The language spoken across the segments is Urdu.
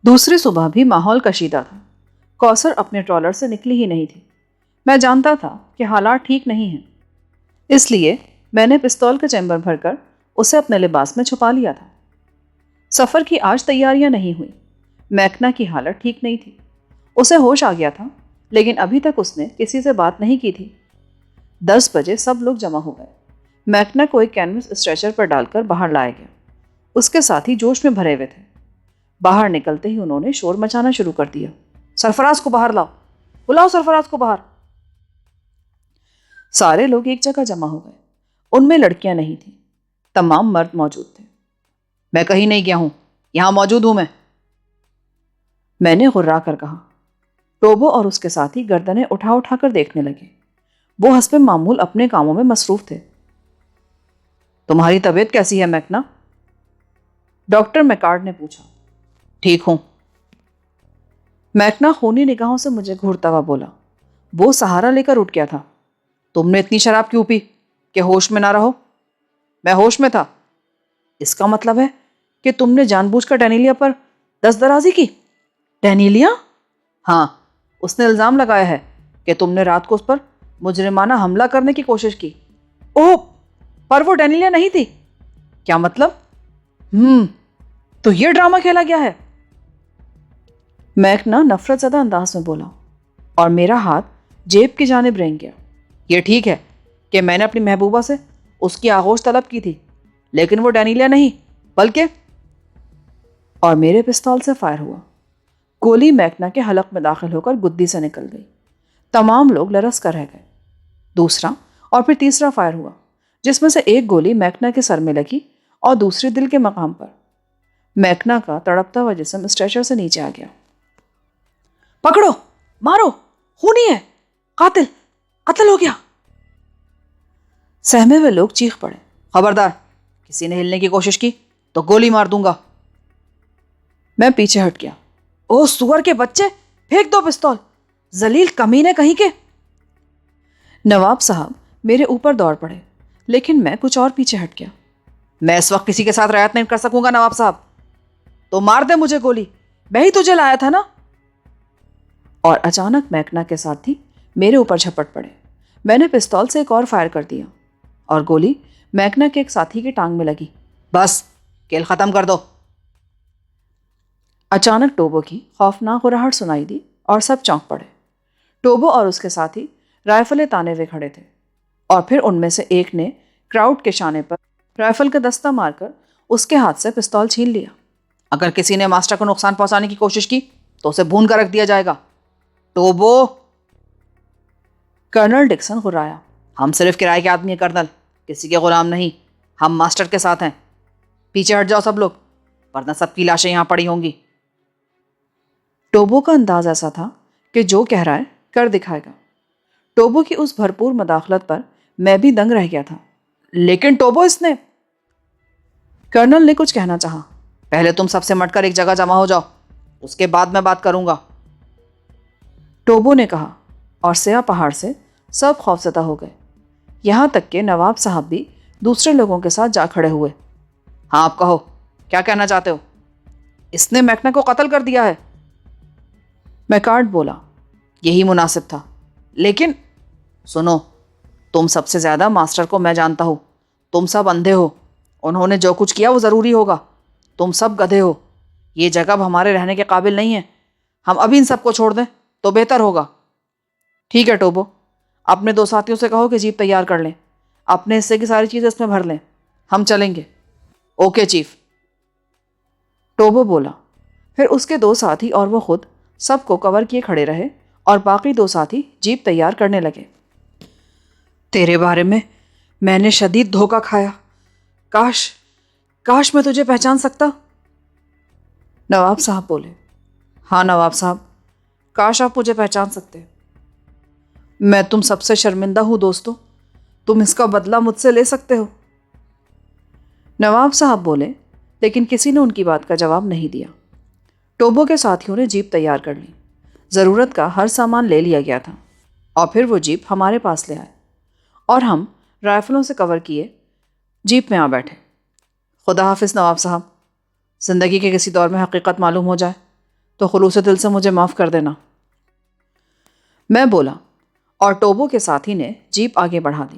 دوسری صبح بھی ماحول کشیدہ تھا۔ کوثر اپنے ٹرالر سے نکلی ہی نہیں تھی۔ میں جانتا تھا کہ حالات ٹھیک نہیں ہیں، اس لیے میں نے پستول کا چیمبر بھر کر اسے اپنے لباس میں چھپا لیا تھا۔ سفر کی آج تیاریاں نہیں ہوئی۔ میکنا کی حالت ٹھیک نہیں تھی۔ اسے ہوش آ گیا تھا، لیکن ابھی تک اس نے کسی سے بات نہیں کی تھی۔ 10 بجے سب لوگ جمع ہو گئے۔ میکنا کو ایک کینوس اسٹریچر پر ڈال کر باہر لایا گیا۔ اس کے ساتھی جوش میں بھرے ہوئے تھے۔ باہر نکلتے ہی انہوں نے شور مچانا شروع کر دیا۔ سرفراز کو باہر لاؤ، بلاؤ سرفراز کو باہر۔ سارے لوگ ایک جگہ جمع ہو گئے۔ ان میں لڑکیاں نہیں تھیں، تمام مرد موجود تھے۔ میں کہیں نہیں گیا ہوں، یہاں موجود ہوں میں نے غرا کر کہا۔ ٹوبو اور اس کے ساتھی گردنیں اٹھا اٹھا کر دیکھنے لگے۔ وہ حسب معمول اپنے کاموں میں مصروف تھے۔ تمہاری طبیعت کیسی ہے میکنا؟ ڈاکٹر میکارڈ نے پوچھا۔ ٹھیک ہوں۔ میکنا خونی نگاہوں سے مجھے گھورتا ہوا بولا۔ وہ سہارا لے کر اٹھ گیا تھا۔ تم نے اتنی شراب کیوں پی کہ ہوش میں نہ رہو؟ میں ہوش میں تھا۔ اس کا مطلب ہے کہ تم نے جان بوجھ کر ڈینیلیا پر دست درازی کی؟ ڈینیلیا؟ ہاں، اس نے الزام لگایا ہے کہ تم نے رات کو اس پر مجرمانہ حملہ کرنے کی کوشش کی۔ اوہ، پر وہ ڈینیلیا نہیں تھی۔ کیا مطلب؟ تو یہ ڈرامہ کھیلا گیا ہے؟ میکنا نفرت زدہ انداز میں بولا، اور میرا ہاتھ جیب کی جانب رینگ گیا۔ یہ ٹھیک ہے کہ میں نے اپنی محبوبہ سے اس کی آغوش طلب کی تھی، لیکن وہ ڈینیلیا نہیں بلکہ… اور میرے پستول سے فائر ہوا۔ گولی میکنا کے حلق میں داخل ہو کر گدی سے نکل گئی۔ تمام لوگ لرز کر رہ گئے۔ دوسرا اور پھر تیسرا فائر ہوا، جس میں سے ایک گولی میکنا کے سر میں لگی اور دوسری دل کے مقام پر۔ میکنا کا تڑپتا ہوا جسم اسٹریچر سے نیچے آ گیا۔ پکڑو، مارو، خونی ہے، قاتل، قتل ہو گیا۔ سہمے ہوئے لوگ چیخ پڑے۔ خبردار، کسی نے ہلنے کی کوشش کی تو گولی مار دوں گا۔ میں پیچھے ہٹ گیا۔ او سور کے بچے، پھینک دو پستول، ذلیل کمینے کہیں کے۔ نواب صاحب میرے اوپر دوڑ پڑے، لیکن میں کچھ اور پیچھے ہٹ گیا۔ میں اس وقت کسی کے ساتھ رعایت نہیں کر سکوں گا نواب صاحب۔ تو مار دے مجھے گولی، میں ہی تجھے لایا تھا نا۔ اور اچانک میکنا کے ساتھی میرے اوپر جھپٹ پڑے۔ میں نے پستول سے ایک اور فائر کر دیا اور گولی میکنا کے ایک ساتھی کی ٹانگ میں لگی۔ بس، کھیل ختم کر دو۔ اچانک ٹوبو کی خوفناک غراہٹ سنائی دی اور سب چونک پڑے۔ ٹوبو اور اس کے ساتھی رائفلیں تانے ہوئے کھڑے تھے، اور پھر ان میں سے ایک نے کراؤڈ کے شانے پر رائفل کا دستہ مار کر اس کے ہاتھ سے پستول چھین لیا۔ اگر کسی نے ماسٹر کو نقصان پہنچانے کی کوشش کی تو اسے بھون کر رکھ دیا جائے گا۔ ٹوبو! Colonel Dixon غرایا۔ ہم صرف کرائے کے آدمی ہیں کرنل، کسی کے غلام نہیں۔ ہم ماسٹر کے ساتھ ہیں۔ پیچھے ہٹ جاؤ سب لوگ، ورنہ سب کی لاشیں یہاں پڑی ہوں گی۔ ٹوبو کا انداز ایسا تھا کہ جو کہہ رہا ہے کر دکھائے گا۔ ٹوبو کی اس بھرپور مداخلت پر میں بھی دنگ رہ گیا تھا۔ لیکن ٹوبو، اس نے… کرنل نے کچھ کہنا چاہا۔ پہلے تم سب سے مٹ کر ایک جگہ جمع ہو جاؤ، اس کے بعد میں بات کروں گا، ٹوبو نے کہا، اور سیاہ پہاڑ سے سب خوفزدہ ہو گئے، یہاں تک کہ نواب صاحب بھی دوسرے لوگوں کے ساتھ جا کھڑے ہوئے۔ ہاں، آپ کہو، کیا کہنا چاہتے ہو؟ اس نے میکنا کو قتل کر دیا ہے، میکارڈ بولا۔ یہی مناسب تھا، لیکن… سنو، تم سب سے زیادہ ماسٹر کو میں جانتا ہوں۔ تم سب اندھے ہو، انہوں نے جو کچھ کیا وہ ضروری ہوگا۔ تم سب گدھے ہو، یہ جگہ اب ہمارے رہنے کے قابل نہیں ہے۔ ہم ابھی ان سب کو چھوڑ دیں تو بہتر ہوگا۔ ٹھیک ہے ٹوبو، اپنے 2 ساتھیوں سے کہو کہ جیپ تیار کر لیں، اپنے حصے کی ساری چیزیں اس میں بھر لیں، ہم چلیں گے۔ اوکے چیف، ٹوبو بولا۔ پھر اس کے 2 ساتھی اور وہ خود سب کو کور کیے کھڑے رہے، اور باقی 2 ساتھی جیپ تیار کرنے لگے۔ تیرے بارے میں نے شدید دھوکہ کھایا۔ کاش میں تجھے پہچان سکتا۔ نواب صاحب بولے۔ ہاں نواب صاحب، کاش آپ مجھے پہچان سکتے۔ میں تم سب سے شرمندہ ہوں دوستو، تم اس کا بدلہ مجھ سے لے سکتے ہو۔ نواب صاحب بولے، لیکن کسی نے ان کی بات کا جواب نہیں دیا۔ ٹوبو کے ساتھیوں نے جیپ تیار کر لی۔ ضرورت کا ہر سامان لے لیا گیا تھا، اور پھر وہ جیپ ہمارے پاس لے آئے، اور ہم رائفلوں سے کور کیے جیپ میں آ بیٹھے۔ خدا حافظ نواب صاحب، زندگی کے کسی دور میں حقیقت معلوم ہو جائے تو خلوص دل سے مجھے معاف کر دینا، میں بولا، اور ٹوبو کے ساتھی نے جیپ آگے بڑھا دی۔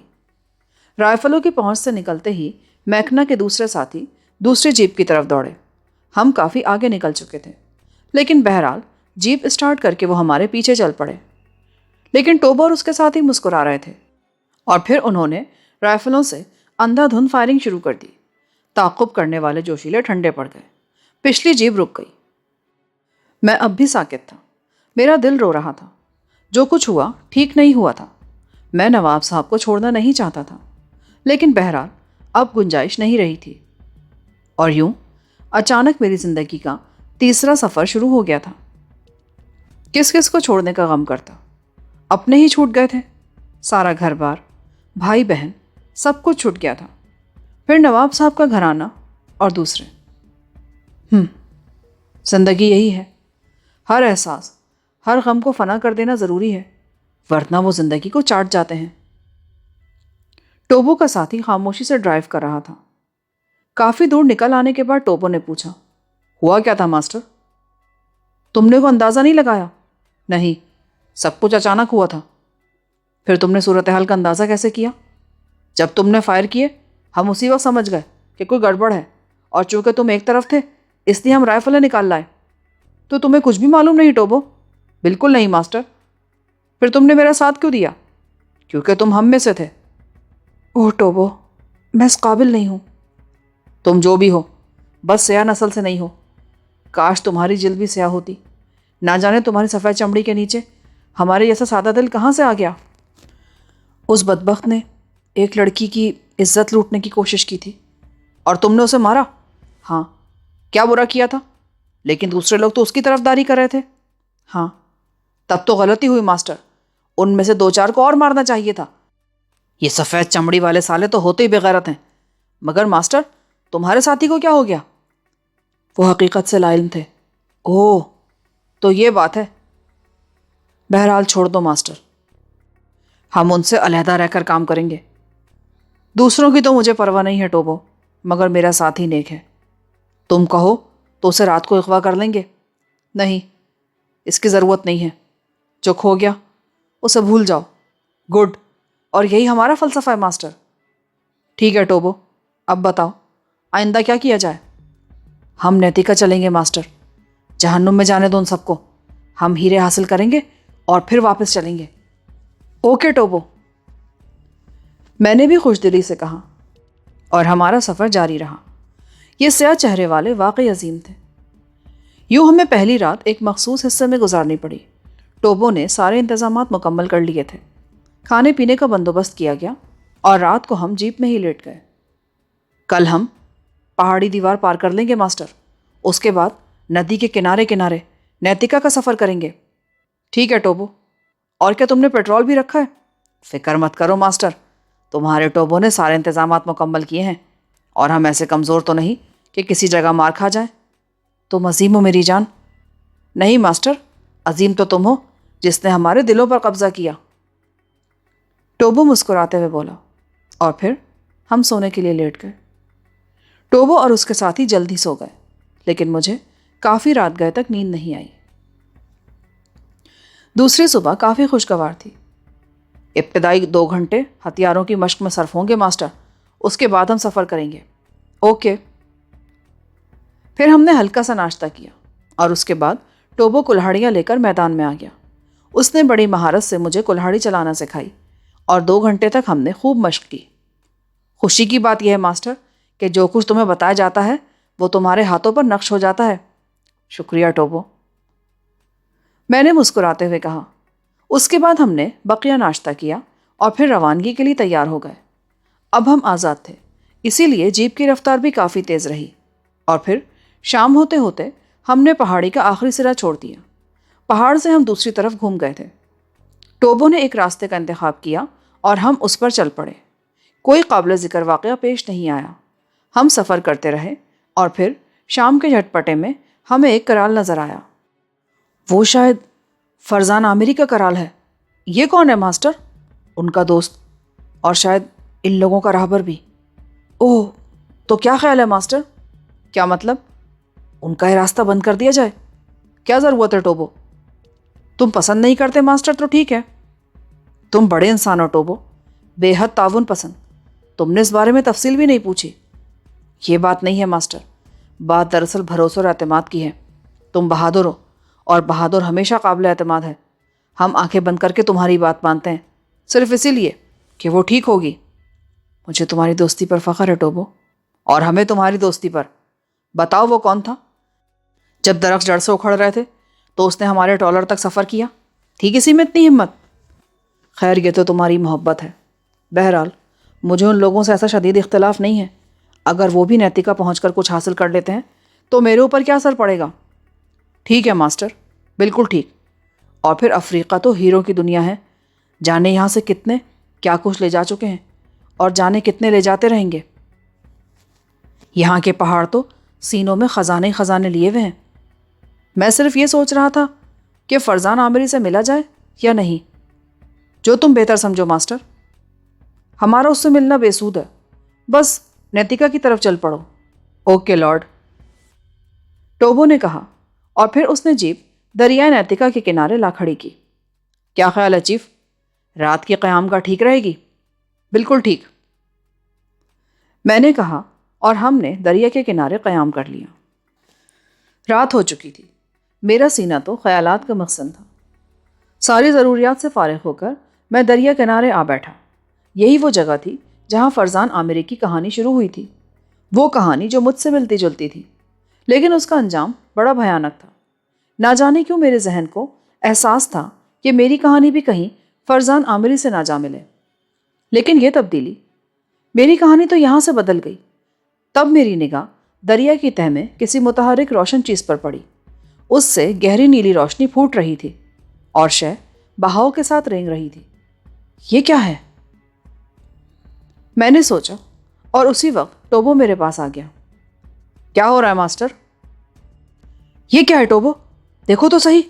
رائفلوں کی پہنچ سے نکلتے ہی میکنا کے دوسرے ساتھی دوسری جیپ کی طرف دوڑے۔ ہم کافی آگے نکل چکے تھے، لیکن بہرحال جیپ اسٹارٹ کر کے وہ ہمارے پیچھے چل پڑے۔ لیکن ٹوبو اور اس کے ساتھی مسکرا رہے تھے، اور پھر انہوں نے رائفلوں سے اندھا دھند فائرنگ شروع کر دی۔ تعاقب کرنے والے جوشیلے ٹھنڈے پڑ گئے۔ پچھلی جیپ رک گئی۔ میں اب بھی ساکت تھا۔ میرا دل رو رہا تھا۔ جو کچھ ہوا ٹھیک نہیں ہوا تھا۔ میں نواب صاحب کو چھوڑنا نہیں چاہتا تھا، لیکن بہرحال اب گنجائش نہیں رہی تھی۔ اور یوں اچانک میری زندگی کا تیسرا سفر شروع ہو گیا تھا۔ کس کس کو چھوڑنے کا غم کرتا، اپنے ہی چھوٹ گئے تھے۔ سارا گھر بار، بھائی بہن، سب کچھ چھوٹ گیا تھا۔ پھر نواب صاحب کا گھرانہ اور دوسرے۔ زندگی یہی ہے، ہر احساس، ہر غم کو فنا کر دینا ضروری ہے، ورنہ وہ زندگی کو چاٹ جاتے ہیں۔ ٹوبو کا ساتھی خاموشی سے ڈرائیو کر رہا تھا۔ کافی دور نکل آنے کے بعد ٹوبو نے پوچھا، ہوا کیا تھا ماسٹر؟ تم نے کو اندازہ نہیں لگایا؟ نہیں، سب کچھ اچانک ہوا تھا۔ پھر تم نے صورتحال کا اندازہ کیسے کیا؟ جب تم نے فائر کیے ہم اسی وقت سمجھ گئے کہ کوئی گڑبڑ ہے، اور چونکہ تم ایک طرف تھے اس لیے ہم رائفلیں نکال لائے۔ تو تمہیں کچھ بھی معلوم نہیں ٹوبو؟ بالکل نہیں ماسٹر۔ پھر تم نے میرا ساتھ کیوں دیا؟ کیونکہ تم ہم میں سے تھے۔ اوہ ٹوبو، میں اس قابل نہیں ہوں۔ تم جو بھی ہو، بس سیاہ نسل سے نہیں ہو۔ کاش تمہاری جلد بھی سیاہ ہوتی، نہ جانے تمہاری سفید چمڑی کے نیچے ہمارے جیسا سادہ دل کہاں سے آ گیا۔ اس بدبخت نے ایک لڑکی کی عزت لوٹنے کی کوشش کی تھی، اور تم نے اسے مارا؟ ہاں۔ کیا برا کیا تھا؟ لیکن دوسرے لوگ تو اس کی طرفداری کر رہے تھے۔ ہاں۔ تب تو غلطی ہوئی ماسٹر، ان میں سے 2-4 کو اور مارنا چاہیے تھا۔ یہ سفید چمڑی والے سالے تو ہوتے ہی بغیرت ہیں۔ مگر ماسٹر، تمہارے ساتھی کو کیا ہو گیا؟ وہ حقیقت سے لا علم تھے۔ اوہ، تو یہ بات ہے۔ بہرحال چھوڑ دو ماسٹر، ہم ان سے علیحدہ رہ کر کام کریں گے۔ دوسروں کی تو مجھے پرواہ نہیں ہے ٹوبو، مگر میرا ساتھی نیک ہے۔ تم کہو تو اسے رات کو اغوا کر لیں گے؟ نہیں، اس کی ضرورت نہیں ہے۔ جو کھو گیا اسے بھول جاؤ۔ گڈ، اور یہی ہمارا فلسفہ ہے ماسٹر۔ ٹھیک ہے ٹوبو، اب بتاؤ آئندہ کیا کیا جائے؟ ہم نیتیکا چلیں گے ماسٹر، جہنم میں جانے دو ان سب کو۔ ہم ہیرے حاصل کریں گے اور پھر واپس چلیں گے۔ اوکے ٹوبو، میں نے بھی خوش دلی سے کہا، اور ہمارا سفر جاری رہا۔ یہ سیاہ چہرے والے واقعی عظیم تھے۔ یوں ہمیں پہلی رات ایک مخصوص حصے میں گزارنی پڑی۔ ٹوبو نے سارے انتظامات مکمل کر لیے تھے۔ کھانے پینے کا بندوبست کیا گیا، اور رات کو ہم جیپ میں ہی لیٹ گئے۔ کل ہم پہاڑی دیوار پار کر لیں گے ماسٹر، اس کے بعد ندی کے کنارے کنارے نیتیکا کا سفر کریں گے۔ ٹھیک ہے ٹوبو، اور کیا تم نے پیٹرول بھی رکھا ہے؟ فکر مت کرو ماسٹر، تمہارے ٹوبو نے سارے انتظامات مکمل کیے ہیں، اور ہم ایسے کمزور تو نہیں کہ کسی جگہ مار کھا جائیں۔ تم عظیم ہو میری جان۔ نہیں ماسٹر، عظیم تو تم ہو جس نے ہمارے دلوں پر قبضہ کیا۔ ٹوبو مسکراتے ہوئے بولا، اور پھر ہم سونے کے لیے لیٹ گئے۔ ٹوبو اور اس کے ساتھی جلدی سو گئے، لیکن مجھے کافی رات گئے تک نیند نہیں آئی۔ دوسری صبح کافی خوشگوار تھی۔ ابتدائی 2 گھنٹے ہتھیاروں کی مشق میں صرف ہوں گے ماسٹر، اس کے بعد ہم سفر کریں گے۔ اوکے۔ پھر ہم نے ہلکا سا ناشتہ کیا، اور اس کے بعد ٹوبو کلہاڑیاں لے کر میدان میں آ گیا۔ اس نے بڑی مہارت سے مجھے کلہاڑی چلانا سکھائی، اور 2 گھنٹے تک ہم نے خوب مشق کی۔ خوشی کی بات یہ ہے ماسٹر کہ جو کچھ تمہیں بتایا جاتا ہے وہ تمہارے ہاتھوں پر نقش ہو جاتا ہے۔ شکریہ ٹوبو، میں نے مسکراتے ہوئے کہا۔ اس کے بعد ہم نے بقیہ ناشتہ کیا اور پھر روانگی کے لیے تیار ہو گئے۔ اب ہم آزاد تھے، اسی لیے جیپ کی رفتار بھی کافی تیز رہی، اور پھر شام ہوتے ہوتے ہم نے پہاڑی کا آخری سرا چھوڑ دیا۔ پہاڑ سے ہم دوسری طرف گھوم گئے تھے۔ ٹوبو نے ایک راستے کا انتخاب کیا اور ہم اس پر چل پڑے۔ کوئی قابل ذکر واقعہ پیش نہیں آیا۔ ہم سفر کرتے رہے، اور پھر شام کے جھٹپٹے میں ہمیں ایک کرال نظر آیا۔ وہ شاید فرزان عامری کا کرال ہے۔ یہ کون ہے ماسٹر؟ ان کا دوست، اور شاید ان لوگوں کا راہبر بھی۔ اوہ، تو کیا خیال ہے ماسٹر؟ کیا مطلب؟ ان کا یہ راستہ بند کر دیا جائے؟ کیا ضرورت ہے ٹوبو؟ تم پسند نہیں کرتے ماسٹر تو ٹھیک ہے، تم بڑے انسان ہو ٹوبو، بے حد تعاون پسند، تم نے اس بارے میں تفصیل بھی نہیں پوچھی۔ یہ بات نہیں ہے ماسٹر، بات دراصل بھروسے اور اعتماد کی ہے۔ تم بہادر ہو اور بہادر ہمیشہ قابل اعتماد ہے۔ ہم آنکھیں بند کر کے تمہاری بات مانتے ہیں، صرف اسی لیے کہ وہ ٹھیک ہوگی۔ مجھے تمہاری دوستی پر فخر ہے ٹوبو، اور ہمیں تمہاری دوستی پر۔ بتاؤ وہ کون تھا؟ جب درخت جڑ سے اکھڑ رہے تھے تو اس نے ہمارے ٹالر تک سفر کیا، تھی کسی میں اتنی ہمت؟ خیر یہ تو تمہاری محبت ہے۔ بہرحال مجھے ان لوگوں سے ایسا شدید اختلاف نہیں ہے، اگر وہ بھی نیتکا پہنچ کر کچھ حاصل کر لیتے ہیں تو میرے اوپر کیا اثر پڑے گا؟ ٹھیک ہے ماسٹر، بالکل ٹھیک۔ اور پھر افریقہ تو ہیروں کی دنیا ہے، جانے یہاں سے کتنے کیا کچھ لے جا چکے ہیں اور جانے کتنے لے جاتے رہیں گے۔ یہاں کے پہاڑ تو سینوں میں خزانے خزانے لیے ہوئے ہیں۔ میں صرف یہ سوچ رہا تھا کہ فرزان عامری سے ملا جائے یا نہیں، جو تم بہتر سمجھو ماسٹر۔ ہمارا اس سے ملنا بے سود ہے، بس نیتکا کی طرف چل پڑو۔ اوکے لارڈ، ٹوبو نے کہا، اور پھر اس نے جیپ دریائے نیتکا کے کنارے لا کھڑی کی۔ کیا خیال ہے چیف، رات کی قیام گاہ ٹھیک رہے گی؟ بالکل ٹھیک، میں نے کہا، اور ہم نے دریا کے کنارے قیام کر لیا۔ رات ہو چکی تھی، میرا سینہ تو خیالات کا مخزن تھا۔ ساری ضروریات سے فارغ ہو کر میں دریا کنارے آ بیٹھا۔ یہی وہ جگہ تھی جہاں فرزان عامری کی کہانی شروع ہوئی تھی، وہ کہانی جو مجھ سے ملتی جلتی تھی، لیکن اس کا انجام بڑا بھیانک تھا۔ نہ جانے کیوں میرے ذہن کو احساس تھا کہ میری کہانی بھی کہیں فرزان عامری سے نہ جا ملے۔ لیکن یہ تبدیلی، میری کہانی تو یہاں سے بدل گئی۔ تب میری نگاہ دریا کی تہہ میں کسی متحرک روشن چیز پر پڑی۔ اس سے گہری نیلی روشنی پھوٹ رہی تھی اور شے بہاؤ کے ساتھ رینگ رہی تھی۔ یہ کیا ہے؟ میں نے سوچا، اور اسی وقت ٹوبو میرے پاس آ گیا۔ کیا ہو رہا ہے ماسٹر؟ یہ کیا ہے ٹوبو؟ دیکھو تو صحیح۔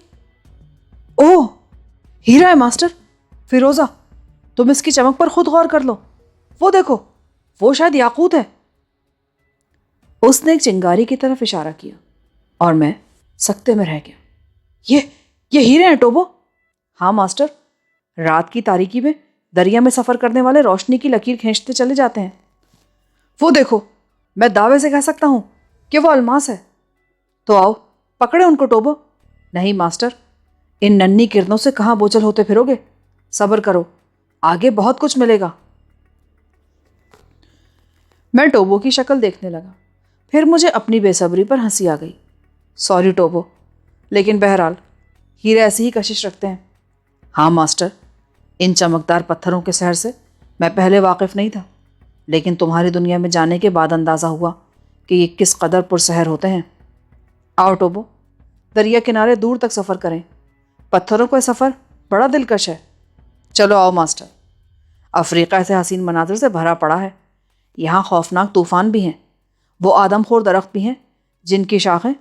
اوہ، ہیرا ہے ماسٹر، فیروزہ، تم اس کی چمک پر خود غور کر لو۔ وہ دیکھو، وہ شاید یاقوت ہے۔ اس نے ایک چنگاری کی طرف اشارہ کیا اور میں سکتے میں رہ گیا۔ یہ ہیرے ہیں ٹوبو؟ ہاں ماسٹر، رات کی تاریکی میں دریا میں سفر کرنے والے روشنی کی لکیر کھینچتے چلے جاتے ہیں۔ وہ دیکھو، میں دعوے سے کہہ سکتا ہوں کہ وہ الماس ہے۔ تو آؤ پکڑے ان کو ٹوبو۔ نہیں ماسٹر، ان ننھی کرنوں سے کہاں بوچھل ہوتے پھرو گے؟ صبر کرو، آگے بہت کچھ ملے گا۔ میں ٹوبو کی شکل دیکھنے لگا، پھر مجھے اپنی بے صبری پر ہنسی آ گئی۔ سوری ٹوبو، لیکن بہرحال ہیرے ایسی ہی کشش رکھتے ہیں۔ ہاں ماسٹر، ان چمکدار پتھروں کے سحر سے میں پہلے واقف نہیں تھا، لیکن تمہاری دنیا میں جانے کے بعد اندازہ ہوا کہ یہ کس قدر پرسحر ہوتے ہیں۔ آؤ ٹوبو، دریا کنارے دور تک سفر کریں۔ پتھروں کا سفر بڑا دلکش ہے۔ چلو آؤ ماسٹر، افریقہ ایسے حسین مناظر سے بھرا پڑا ہے۔ یہاں خوفناک طوفان بھی ہیں، وہ آدم خور درخت بھی ہیں جن کی شاخیں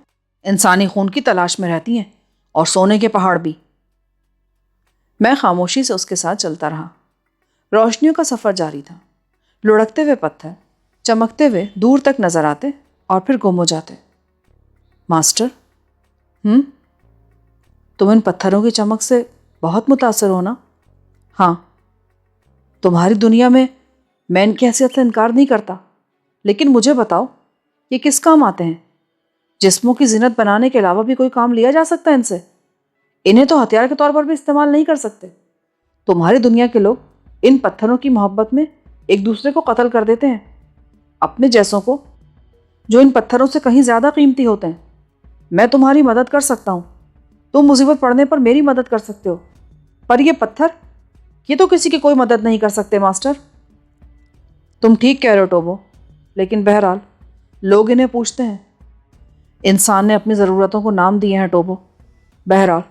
انسانی خون کی تلاش میں رہتی ہیں، اور سونے کے پہاڑ بھی۔ میں خاموشی سے اس کے ساتھ چلتا رہا۔ روشنیوں کا سفر جاری تھا۔ لڑکتے ہوئے پتھر چمکتے ہوئے دور تک نظر آتے اور پھر گم ہو جاتے۔ ماسٹر، تم ان پتھروں کی چمک سے بہت متاثر ہو نا؟ ہاں، تمہاری دنیا میں میں ان کی حیثیت سے انکار نہیں کرتا، لیکن مجھے بتاؤ، یہ کس کام آتے ہیں؟ جسموں کی زینت بنانے کے علاوہ بھی کوئی کام لیا جا سکتا ہے ان سے؟ انہیں تو ہتھیار کے طور پر بھی استعمال نہیں کر سکتے۔ تمہاری دنیا کے لوگ ان پتھروں کی محبت میں ایک دوسرے کو قتل کر دیتے ہیں، اپنے جیسوں کو، جو ان پتھروں سے کہیں زیادہ قیمتی ہوتے ہیں۔ میں تمہاری مدد کر سکتا ہوں، تم مصیبت پڑنے پر میری مدد کر سکتے ہو، پر یہ پتھر، یہ تو کسی کی کوئی مدد نہیں کر سکتے ماسٹر۔ تم ٹھیک کہہ رہے ہو ٹوبو، لیکن بہرحال لوگ انہیں پوچھتے ہیں۔ انسان نے اپنی ضرورتوں کو نام دیے ہیں ٹوبو، بہرحال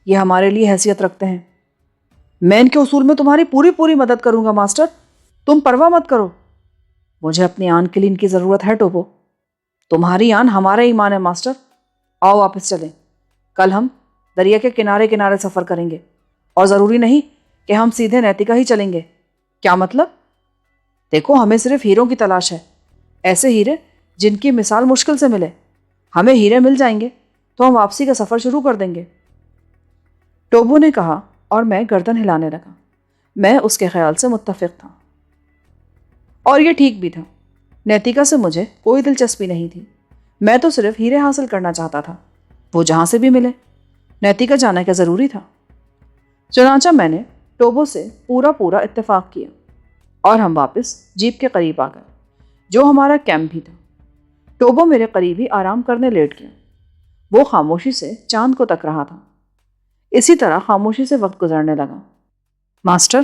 یہ ہمارے لیے حیثیت رکھتے ہیں۔ میں ان کے اصول میں تمہاری پوری مدد کروں گا ماسٹر، تم پرواہ مت کرو۔ مجھے اپنی آن کے لیے ان کی ضرورت ہے ٹوبو، تمہاری آن ہمارا ایمان ہے ماسٹر۔ آؤ واپس چلیں، کل ہم دریا کے کنارے کنارے سفر کریں گے، اور ضروری نہیں کہ ہم سیدھے نیتکا ہی چلیں گے۔ کیا مطلب؟ دیکھو، ہمیں صرف ہیروں کی تلاش ہے، ایسے ہیرے جن کی مثال مشکل سے ملے۔ ہمیں ہیرے مل جائیں گے، تو ہم واپسی کا سفر شروع کر دیں گے، ٹوبو نے کہا اور میں گردن ہلانے لگا۔ میں اس کے خیال سے متفق تھا اور یہ ٹھیک بھی تھا۔ نیتیکا سے مجھے کوئی دلچسپی نہیں تھی، میں تو صرف ہیرے حاصل کرنا چاہتا تھا، وہ جہاں سے بھی ملے۔ نیتیکا جانا کیا ضروری تھا؟ چنانچہ میں نے ٹوبو سے پورا اتفاق کیا اور ہم واپس جیپ کے قریب آ گئے جو ہمارا کیمپ بھی تھا۔ ٹوبو میرے قریب ہی آرام کرنے لیٹ گیا۔ وہ خاموشی سے چاند کو تک رہا تھا۔ اسی طرح خاموشی سے وقت گزرنے لگا۔ ماسٹر،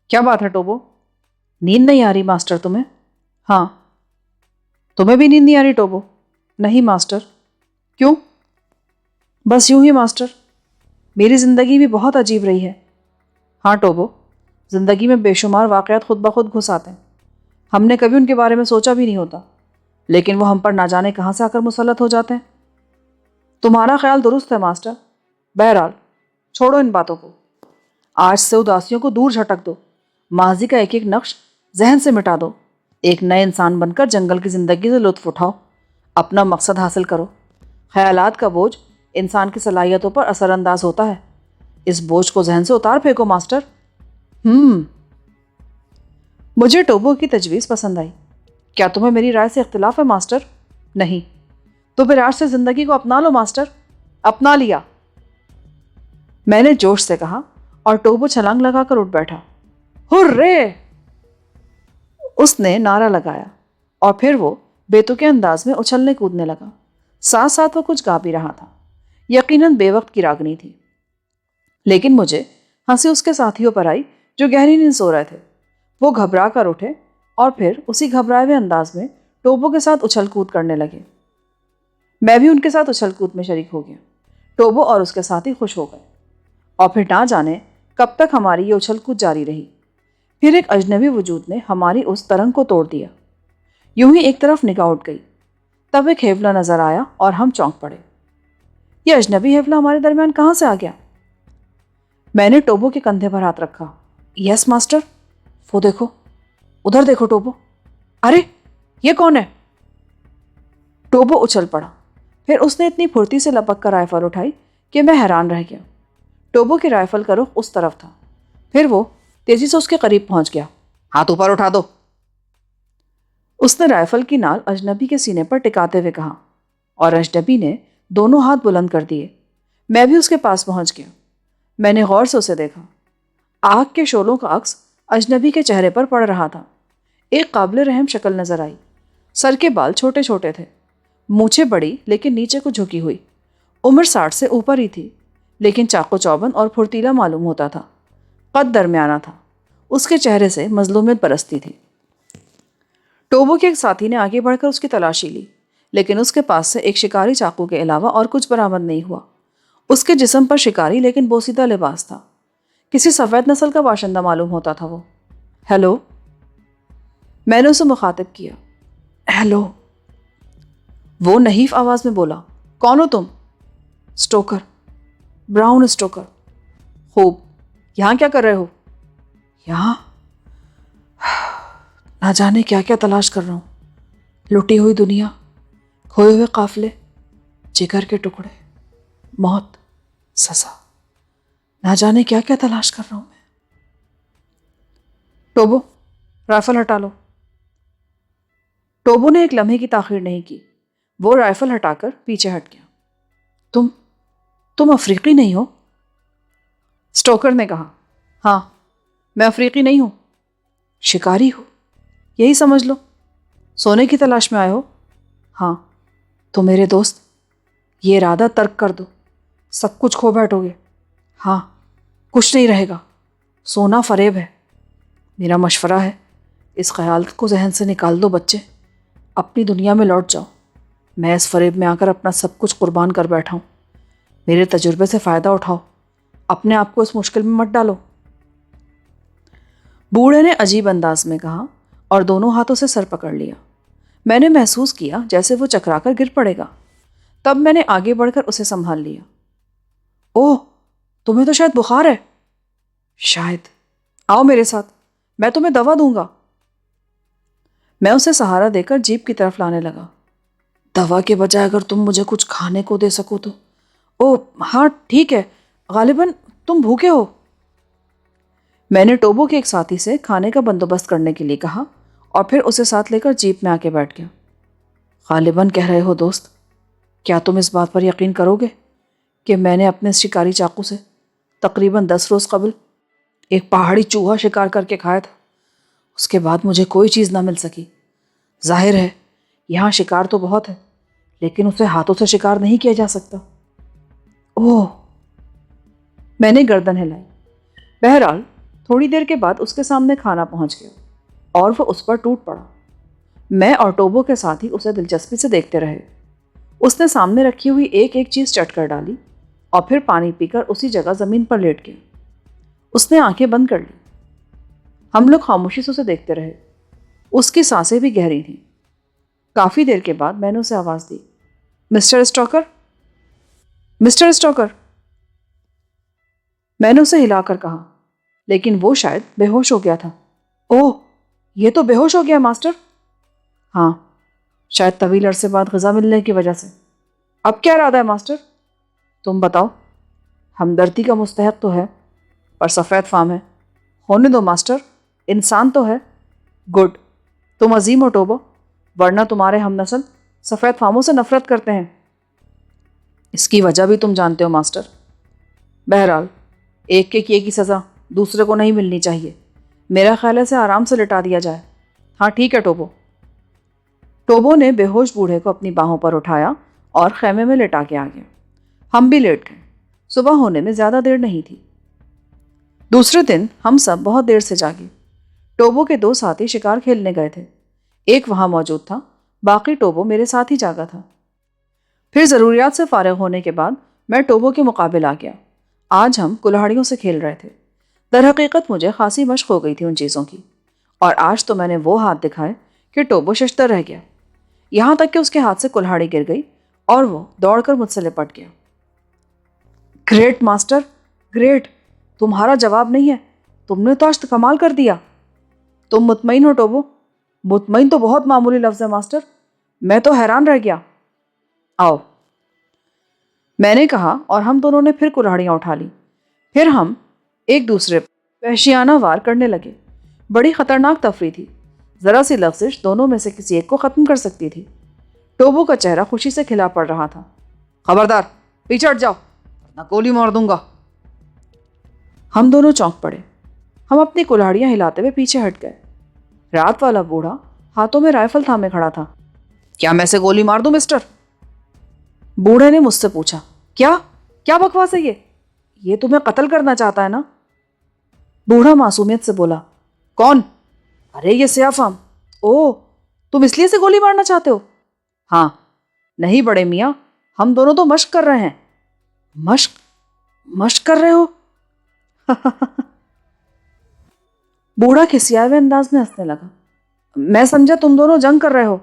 کیا بات ہے ٹوبو؟ نیند نہیں آ رہی ماسٹر تمہیں؟ ہاں۔ تمہیں بھی نیند نہیں آ رہی ٹوبو؟ نہیں ماسٹر۔ کیوں؟ بس یوں ہی ماسٹر، میری زندگی بھی بہت عجیب رہی ہے۔ ہاں ٹوبو، زندگی میں بے شمار واقعات خود بخود گھس آتے ہیں، ہم نے کبھی ان کے بارے میں سوچا بھی نہیں ہوتا، لیکن وہ ہم پر نہ جانے کہاں سے آ کر مسلط ہو جاتے ہیں۔ تمہارا خیال درست ہے ماسٹر۔ بہرحال چھوڑو ان باتوں کو، آج سے اداسیوں کو دور جھٹک دو، ماضی کا ایک ایک نقش ذہن سے مٹا دو، ایک نئے انسان بن کر جنگل کی زندگی سے لطف اٹھاؤ، اپنا مقصد حاصل کرو۔ خیالات کا بوجھ انسان کی صلاحیتوں پر اثر انداز ہوتا ہے، اس بوجھ کو ذہن سے اتار پھینکو ماسٹر۔ مجھے ٹوبو کی تجویز پسند آئی۔ کیا تمہیں میری رائے سے اختلاف ہے ماسٹر؟ نہیں۔ تو پھر آج سے زندگی کو اپنا لو ماسٹر۔ اپنا لیا، میں نے جوش سے کہا اور ٹوبو چھلانگ لگا کر اٹھ بیٹھا۔ ہرے! اس نے نعرہ لگایا اور پھر وہ بے تکے انداز میں اچھلنے کودنے لگا، ساتھ ساتھ وہ کچھ گا بھی رہا تھا۔ یقیناً بے وقت کی راگنی تھی، لیکن مجھے ہنسی اس کے ساتھیوں پر آئی جو گہری نیند سو رہے تھے۔ وہ گھبرا کر اٹھے اور پھر اسی گھبرائے ہوئے انداز میں ٹوبو کے ساتھ اچھل کود کرنے لگے۔ میں بھی ان کے ساتھ اچھل کود میں شریک ہو گیا۔ ٹوبو اور اس کے ساتھی خوش ہو گئے اور پھر نہ جانے کب تک ہماری یہ اچھل کود جاری رہی۔ پھر ایک اجنبی وجود نے ہماری اس ترنگ کو توڑ دیا۔ یوں ہی ایک طرف نگاہ اٹھ گئی، تب ایک ہیولا نظر آیا اور ہم چونک پڑے۔ یہ اجنبی ہیولا ہمارے درمیان کہاں سے آ گیا؟ میں نے ٹوبو کے کندھے پر ہاتھ رکھا۔ یس ماسٹر، وہ دیکھو، ادھر دیکھو ٹوبو۔ ارے یہ کون ہے؟ ٹوبو اچھل پڑا، پھر اس نے اتنی پھرتی سے لپک کر رائفل اٹھائی کہ میں حیران رہ گیا۔ ٹوبو کی رائفل کا رخ اس طرف تھا، پھر وہ تیزی سے اس کے قریب پہنچ گیا۔ ہاتھ اوپر اٹھا دو، اس نے رائفل کی نال اجنبی کے سینے پر ٹکاتے ہوئے کہا، اور اجنبی نے دونوں ہاتھ بلند کر دیے۔ میں بھی اس کے پاس پہنچ گیا۔ میں نے غور سے اسے دیکھا۔ آگ کے شعلوں کا عکس اجنبی کے چہرے پر پڑ رہا تھا۔ ایک قابل رحم شکل نظر آئی۔ سر کے بال چھوٹے چھوٹے تھے، مونچھیں بڑی لیکن نیچے کو جھکی ہوئی۔ عمر 60 سے اوپر ہی تھی، لیکن چاقو چوبند اور پھرتیلا معلوم ہوتا تھا۔ قد درمیانہ تھا، اس کے چہرے سے مظلومیت برستی تھی۔ ٹوبو کے ایک ساتھی نے آگے بڑھ کر اس کی تلاشی لی، لیکن اس کے پاس سے ایک شکاری چاقو کے علاوہ اور کچھ برآمد نہیں ہوا۔ اس کے جسم پر شکاری لیکن بوسیدہ لباس تھا، کسی سفید نسل کا باشندہ معلوم ہوتا تھا وہ۔ ہیلو، میں نے اسے مخاطب کیا۔ ہیلو، وہ نحیف آواز میں بولا۔ کون ہو تم؟ Stocker, brown Stocker. خوب، یہاں کیا کر رہے ہو؟ یہاں نہ جانے کیا کیا تلاش کر رہا ہوں، لٹی ہوئی دنیا، کھوئے ہوئے قافلے، جگر کے ٹکڑے، موت، سزا، نہ جانے کیا کیا تلاش کر رہا ہوں میں۔ ٹوبو، رائفل ہٹا لو۔ ٹوبو نے ایک لمحے کی تاخیر نہیں کی، وہ رائفل ہٹا کر پیچھے ہٹ گیا۔ تم افریقی نہیں ہو؟ اسٹوکر نے کہا۔ ہاں، میں افریقی نہیں ہوں، شکاری ہوں، یہی سمجھ لو۔ سونے کی تلاش میں آئے ہو؟ ہاں۔ تو میرے دوست، یہ ارادہ ترک کر دو، سب کچھ کھو بیٹھو گے۔ ہاں، کچھ نہیں رہے گا، سونا فریب ہے۔ میرا مشورہ ہے، اس خیال کو ذہن سے نکال دو بچے، اپنی دنیا میں لوٹ جاؤ۔ میں اس فریب میں آ کر اپنا سب کچھ قربان کر بیٹھا ہوں، میرے تجربے سے فائدہ اٹھاؤ، اپنے آپ کو اس مشکل میں مت ڈالو۔ بوڑھے نے عجیب انداز میں کہا اور دونوں ہاتھوں سے سر پکڑ لیا۔ میں نے محسوس کیا جیسے وہ چکرا کر گر پڑے گا، تب میں نے آگے بڑھ کر اسے سنبھال لیا۔ اوہ، تمہیں تو شاید بخار ہے۔ شاید، آؤ میرے ساتھ، میں تمہیں دوا دوں گا۔ میں اسے سہارا دے کر جیپ کی طرف لانے لگا۔ دوا کے بجائے اگر تم مجھے کچھ کھانے کو دے سکو تو۔ اوہ ہاں ٹھیک ہے، غالباً تم بھوکے ہو۔ میں نے ٹوبو کے ایک ساتھی سے کھانے کا بندوبست کرنے کے لیے کہا اور پھر اسے ساتھ لے کر جیپ میں آ کے بیٹھ گیا۔ غالباً کہہ رہے ہو دوست، کیا تم اس بات پر یقین کرو گے کہ میں نے اپنے اس شکاری چاقو سے تقریباً 10 روز قبل ایک پہاڑی چوہا شکار کر کے کھایا تھا؟ اس کے بعد مجھے کوئی چیز نہ مل سکی۔ ظاہر ہے یہاں شکار تو بہت ہے، لیکن اسے ہاتھوں سے شکار نہیں کیا جا سکتا۔ اوہ، میں نے گردن ہلائی۔ بہرحال تھوڑی دیر کے بعد اس کے سامنے کھانا پہنچ گیا اور وہ اس پر ٹوٹ پڑا۔ میں اور ٹوبو کے ساتھی اسے دلچسپی سے دیکھتے رہے۔ اس نے سامنے رکھی ہوئی ایک ایک چیز چٹ کر ڈالی اور پھر پانی پی کر اسی جگہ زمین پر لیٹ گیا۔ اس نے آنکھیں بند کر لی۔ ہم لوگ خاموشی سے اسے دیکھتے رہے۔ اس کی سانسیں بھی گہری تھیں۔ کافی دیر کے بعد میں نے اسے آواز دی، مسٹر اسٹاکر، مسٹر اسٹاکر۔ میں نے اسے ہلا کر کہا، لیکن وہ شاید بے ہوش ہو گیا تھا۔ اوہ، یہ تو بے ہوش ہو گیا ماسٹر۔ ہاں، شاید طویل عرصے بعد غذا ملنے کی وجہ سے۔ اب کیا ارادہ ہے ماسٹر؟ تم بتاؤ۔ ہمدردی کا مستحق تو ہے، پر سفید فام ہے۔ ہونے دو ماسٹر، انسان تو ہے۔ گڈ، تم عظیم ہو ٹوبو، ورنہ تمہارے ہم نسل سفید فاموں سے نفرت کرتے ہیں۔ اس کی وجہ بھی تم جانتے ہو ماسٹر۔ بہرحال ایک کے کیے کی سزا دوسرے کو نہیں ملنی چاہیے۔ میرا خیال ہے اسے آرام سے لٹا دیا جائے۔ ہاں ٹھیک ہے ٹوبو۔ ٹوبو نے بے ہوش بوڑھے کو اپنی باہوں پر اٹھایا اور خیمے میں لٹا کے آ گیا۔ ہم بھی لیٹ گئے۔ صبح ہونے میں زیادہ دیر نہیں تھی۔ دوسرے دن ہم سب بہت دیر سے جاگے۔ ٹوبو کے 2 ساتھی شکار کھیلنے گئے تھے۔ ایک وہاں موجود تھا، باقی ٹوبو میرے ساتھ ہی جاگا تھا۔ پھر ضروریات سے فارغ ہونے کے بعد میں ٹوبو کے مقابل آ گیا۔ آج ہم کلاڑیوں سے کھیل رہے تھے۔ در حقیقت مجھے خاصی مشق ہو گئی تھی ان چیزوں کی، اور آج تو میں نے وہ ہاتھ دکھائے کہ ٹوبو ششتر رہ گیا، یہاں تک کہ اس کے ہاتھ سے کلہاڑی گر گئی اور وہ دوڑ کر مجھ سے لپٹ گیا۔ گریٹ ماسٹر، گریٹ، تمہارا جواب نہیں ہے، تم نے تو آج کمال کر دیا۔ تم مطمئن ہو ٹوبو؟ مطمئن تو بہت معمولی لفظ ہے ماسٹر، میں تو حیران رہ گیا۔ آؤ، میں نے کہا، اور ہم دونوں نے پھر کلاڑیاں اٹھا لی۔ پھر ہم ایک دوسرے پر وحشیانہ وار کرنے لگے۔ بڑی خطرناک تفریح تھی۔ ذرا سی لغزش دونوں میں سے کسی ایک کو ختم کر سکتی تھی۔ ٹوبو کا چہرہ خوشی سے کھلا پڑ رہا تھا۔ خبردار، پیچھے ہٹ جاؤ ورنہ گولی مار دوں گا۔ ہم دونوں چونک پڑے۔ ہم اپنی کلاڑیاں ہلاتے ہوئے پیچھے ہٹ گئے۔ رات والا بوڑھا ہاتھوں میں رائفل تھامے کھڑا تھا۔ کیا میں سے گولی مار دوں مسٹر؟ بوڑھے نے مجھ سے پوچھا۔ کیا بکواس ہے یہ تمہیں قتل کرنا چاہتا ہے نا؟ بوڑھا معصومیت سے بولا۔ کون؟ ارے یہ سیاہ فام۔ اوہ، تم اس لیے سے گولی مارنا چاہتے ہو؟ ہاں۔ نہیں بڑے میاں، ہم دونوں تو مشق کر رہے ہیں۔ مشق کر رہے ہو؟ بوڑھا کھسیائے ہوئے انداز میں ہنسنے لگا۔ میں سمجھا تم دونوں جنگ کر رہے ہو۔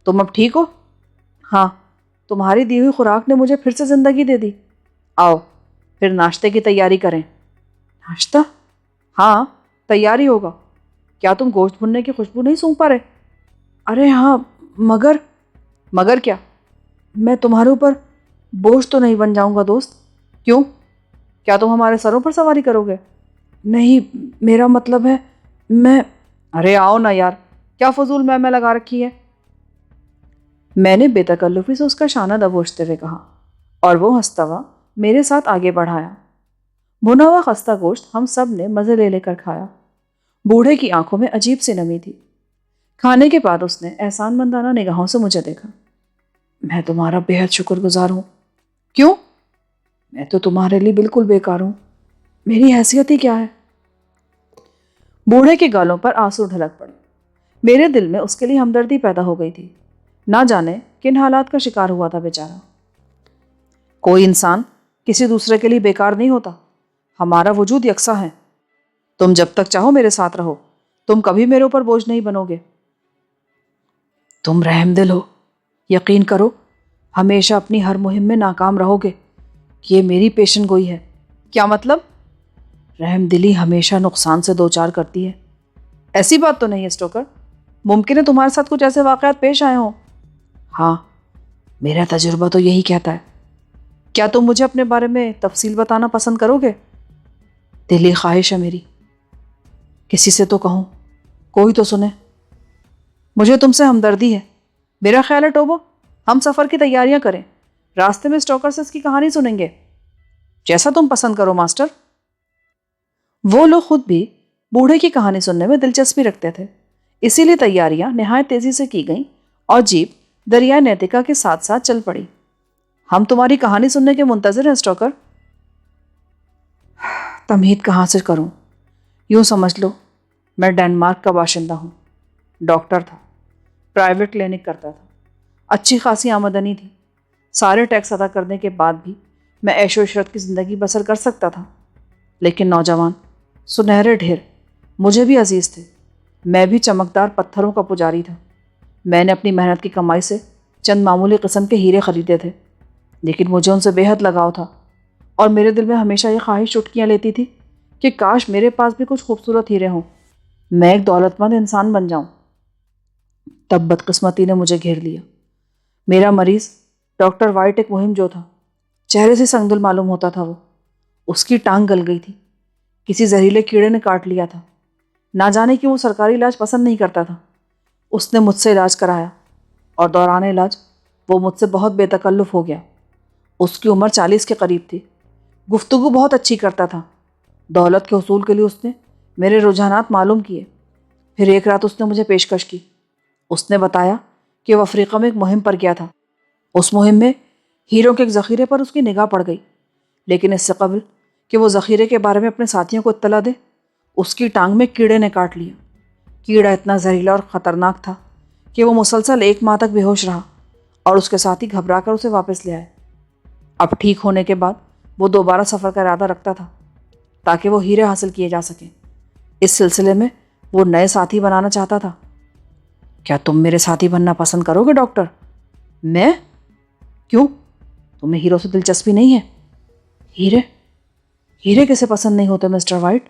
تم اب ٹھیک ہو؟ ہاں، تمہاری دی ہوئی خوراک نے مجھے پھر سے زندگی دے دی۔ آؤ پھر ناشتے کی تیاری کریں۔ ناشتہ؟ ہاں، تیاری ہوگا۔ کیا تم گوشت بھننے کی خوشبو نہیں سونگھ پا رہے؟ ارے ہاں، مگر کیا؟ میں تمہارے اوپر بوجھ تو نہیں بن جاؤں گا دوست؟ کیوں؟ کیا تم ہمارے سروں پر سواری کرو گے؟ نہیں، میرا مطلب ہے میں… ارے آؤ نا یار، کیا فضول میں لگا رکھی ہے؟ میں نے بے تکلفی سے اس کا شانہ دبوچتے ہوئے کہا، اور وہ ہنستا ہوا میرے ساتھ آگے بڑھایا۔ بھنا ہوا خستہ گوشت ہم سب نے مزے لے کر کھایا۔ بوڑھے کی آنکھوں میں عجیب سی نمی تھی۔ کھانے کے بعد اس نے احسان مندانہ نگاہوں سے مجھے دیکھا۔ میں تمہارا بے حد شکر گزار ہوں۔ کیوں؟ میں تو تمہارے لیے بالکل بیکار ہوں۔ میری حیثیت ہی کیا ہے؟ بوڑھے کے گالوں پر آنسو ڈھلک پڑے۔ میرے دل میں اس کے لیے ہمدردی پیدا ہو گئی تھی۔ نہ جانے کن حالات کا شکار ہوا تھا بیچارہ۔ کوئی انسان کسی دوسرے کے لیے بیکار نہیں ہوتا۔ ہمارا وجود یکساں ہے۔ تم جب تک چاہو میرے ساتھ رہو، تم کبھی میرے اوپر بوجھ نہیں بنو گے۔ تم رحم دل ہو، یقین کرو، ہمیشہ اپنی ہر مہم میں ناکام رہو گے۔ یہ میری پیشن گوئی ہے۔ کیا مطلب؟ رحم دلی ہمیشہ نقصان سے دوچار کرتی ہے۔ ایسی بات تو نہیں ہے اسٹوکر، ممکن ہے تمہارے ساتھ کچھ ایسے واقعات پیش آئے ہوں۔ ہاں، میرا تجربہ تو یہی کہتا ہے. کیا تم مجھے اپنے بارے میں تفصیل بتانا پسند کرو گے؟ دلی خواہش ہے میری. کسی سے تو کہوں، کوئی تو سنے. مجھے تم سے ہمدردی ہے. میرا خیال ہے ٹوبو، ہم سفر کی تیاریاں کریں. راستے میں اسٹاکر سے اس کی کہانی سنیں گے. جیسا تم پسند کرو ماسٹر. وہ لوگ خود بھی بوڑھے کی کہانی سننے میں دلچسپی رکھتے تھے، اسی لیے تیاریاں نہایت تیزی سے کی گئیں اور جیپ دریائے نیتکا کے ساتھ ساتھ چل پڑی. ہم تمہاری کہانی سننے کے منتظر ہیں اسٹاکر. تمہید کہاں سے کروں؟ یوں سمجھ لو میں ڈنمارک کا باشندہ ہوں. ڈاکٹر تھا، پرائیویٹ کلینک کرتا تھا، اچھی خاصی آمدنی تھی. سارے ٹیکس ادا کرنے کے بعد بھی میں عیش و عشرت کی زندگی بسر کر سکتا تھا. لیکن نوجوان سنہرے ڈھیر مجھے بھی عزیز تھے. میں بھی چمکدار پتھروں کا پجاری تھا. میں نے اپنی محنت کی کمائی سے چند معمولی قسم کے ہیرے خریدے تھے، لیکن مجھے ان سے بے حد لگاؤ تھا اور میرے دل میں ہمیشہ یہ خواہش چٹکیاں لیتی تھی کہ کاش میرے پاس بھی کچھ خوبصورت ہیرے ہوں، میں ایک دولت مند انسان بن جاؤں. تب بدقسمتی نے مجھے گھیر لیا. میرا مریض ڈاکٹر وائٹ ایک مہم جو تھا، چہرے سے سنگدل معلوم ہوتا تھا. وہ اس کی ٹانگ گل گئی تھی، کسی زہریلے کیڑے نے کاٹ لیا تھا. نہ جانے کیوں وہ سرکاری علاج پسند نہیں کرتا تھا. اس نے مجھ سے علاج کرایا اور دوران علاج وہ مجھ سے بہت بے تکلف ہو گیا. اس کی عمر 40 کے قریب تھی. گفتگو بہت اچھی کرتا تھا. دولت کے حصول کے لیے اس نے میرے رجحانات معلوم کیے. پھر ایک رات اس نے مجھے پیشکش کی. اس نے بتایا کہ وہ افریقہ میں ایک مہم پر گیا تھا. اس مہم میں ہیروں کے ایک ذخیرے پر اس کی نگاہ پڑ گئی، لیکن اس سے قبل کہ وہ ذخیرے کے بارے میں اپنے ساتھیوں کو اطلاع دے، اس کی ٹانگ میں کیڑے نے کاٹ لیا. کیڑا اتنا زہریلا اور خطرناک تھا کہ وہ مسلسل 1 ماہ تک بے ہوش رہا اور اس کے ساتھی گھبرا کر اسے واپس لے آئے. اب ٹھیک ہونے کے بعد وہ دوبارہ سفر کا ارادہ رکھتا تھا تاکہ وہ ہیرے حاصل کیے جا سکیں. اس سلسلے میں وہ نئے ساتھی بنانا چاہتا تھا. کیا تم میرے ساتھی بننا پسند کرو گے ڈاکٹر؟ میں؟ کیوں؟ تمہیں ہیروں سے دلچسپی نہیں ہے؟ ہیرے کسے پسند نہیں ہوتے مسٹر وائٹ؟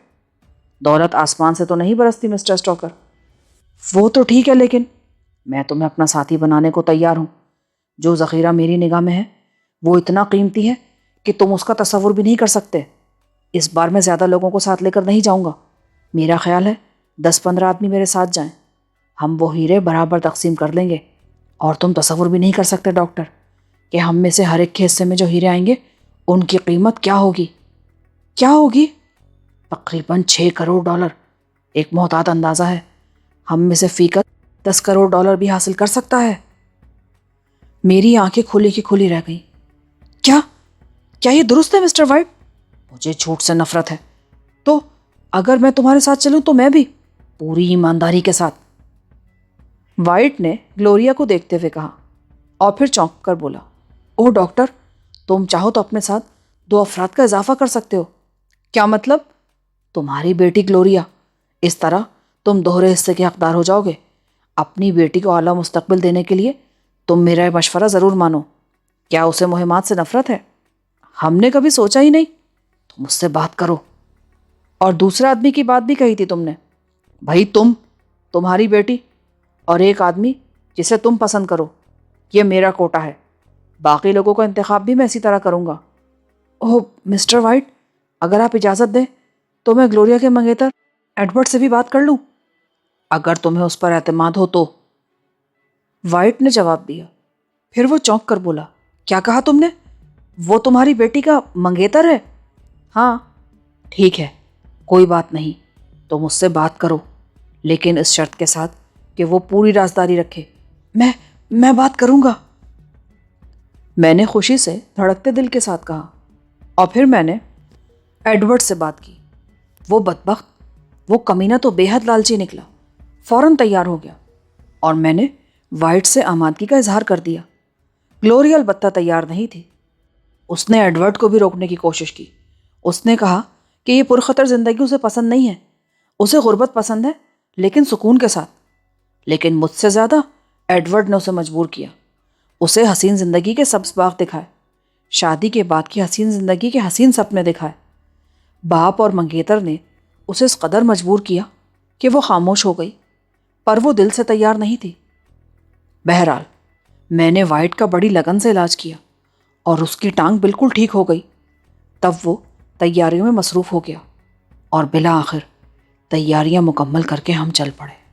دولت آسمان سے تو نہیں برستی مسٹر اسٹاکر. وہ تو ٹھیک ہے، لیکن میں تمہیں اپنا ساتھی بنانے کو تیار ہوں. جو ذخیرہ میری نگاہ میں ہے وہ اتنا قیمتی ہے کہ تم اس کا تصور بھی نہیں کر سکتے. اس بار میں زیادہ لوگوں کو ساتھ لے کر نہیں جاؤں گا. میرا خیال ہے 10-15 آدمی میرے ساتھ جائیں. ہم وہ ہیرے برابر تقسیم کر لیں گے. اور تم تصور بھی نہیں کر سکتے ڈاکٹر کہ ہم میں سے ہر ایک کے حصے میں جو ہیرے آئیں گے ان کی قیمت کیا ہوگی. کیا ہوگی؟ تقریباً $6 کروڑ. ایک محتاط اندازہ ہے. ہم میں سے فی کا $10 کروڑ بھی حاصل کر سکتا ہے. میری آنکھیں کھلی کی کھلی رہ گئیں. کیا یہ درست ہے مسٹر وائٹ؟ مجھے جھوٹ سے نفرت ہے. تو اگر میں تمہارے ساتھ چلوں تو میں بھی پوری ایمانداری کے ساتھ. وائٹ نے گلوریا کو دیکھتے ہوئے کہا اور پھر چونک کر بولا، اوہ ڈاکٹر، تم چاہو تو اپنے ساتھ 2 افراد کا اضافہ کر سکتے ہو. کیا مطلب؟ تمہاری بیٹی گلوریا. اس طرح تم دوہرے حصے کے حقدار ہو جاؤ گے. اپنی بیٹی کو اعلیٰ مستقبل دینے کے لیے تم میرا یہ مشورہ ضرور مانو. کیا اسے مہمات سے نفرت ہے؟ ہم نے کبھی سوچا ہی نہیں. تم اس سے بات کرو. اور دوسرے آدمی کی بات بھی کہی تھی تم نے. بھائی تمہاری بیٹی اور ایک آدمی جسے تم پسند کرو، یہ میرا کوٹا ہے. باقی لوگوں کا انتخاب بھی میں اسی طرح کروں گا. اوہ مسٹر وائٹ، اگر آپ اجازت دیں تو میں گلوریا کے منگیتر ایڈورڈ سے بھی بات کر لوں، اگر تمہیں اس پر اعتماد ہو تو. وائٹ نے جواب دیا. پھر وہ چونک کر بولا، کیا کہا تم نے؟ وہ تمہاری بیٹی کا منگیتر ہے؟ ہاں. ٹھیک ہے، کوئی بات نہیں. تم اس سے بات کرو، لیکن اس شرط کے ساتھ کہ وہ پوری رازداری رکھے. میں بات کروں گا، میں نے خوشی سے دھڑکتے دل کے ساتھ کہا. اور پھر میں نے ایڈورڈ سے بات کی. وہ بدبخت، وہ کمینہ تو بے حد لالچی نکلا. فوراً تیار ہو گیا اور میں نے وائٹ سے آمادگی کا اظہار کر دیا. گلوریا البتہ تیار نہیں تھی. اس نے ایڈورڈ کو بھی روکنے کی کوشش کی. اس نے کہا کہ یہ پرخطر زندگی اسے پسند نہیں ہے. اسے غربت پسند ہے، لیکن سکون کے ساتھ. لیکن مجھ سے زیادہ ایڈورڈ نے اسے مجبور کیا. اسے حسین زندگی کے سبز باغ دکھائے، شادی کے بعد کی حسین زندگی کے حسین سپنے دکھائے. باپ اور منگیتر نے اسے اس قدر مجبور کیا کہ وہ خاموش ہو گئی، پر وہ دل سے تیار نہیں تھی. بہرحال میں نے وائٹ کا بڑی لگن سے علاج کیا اور اس کی ٹانگ بالکل ٹھیک ہو گئی۔ تب وہ تیاریوں میں مصروف ہو گیا اور بالآخر تیاریاں مکمل کر کے ہم چل پڑے۔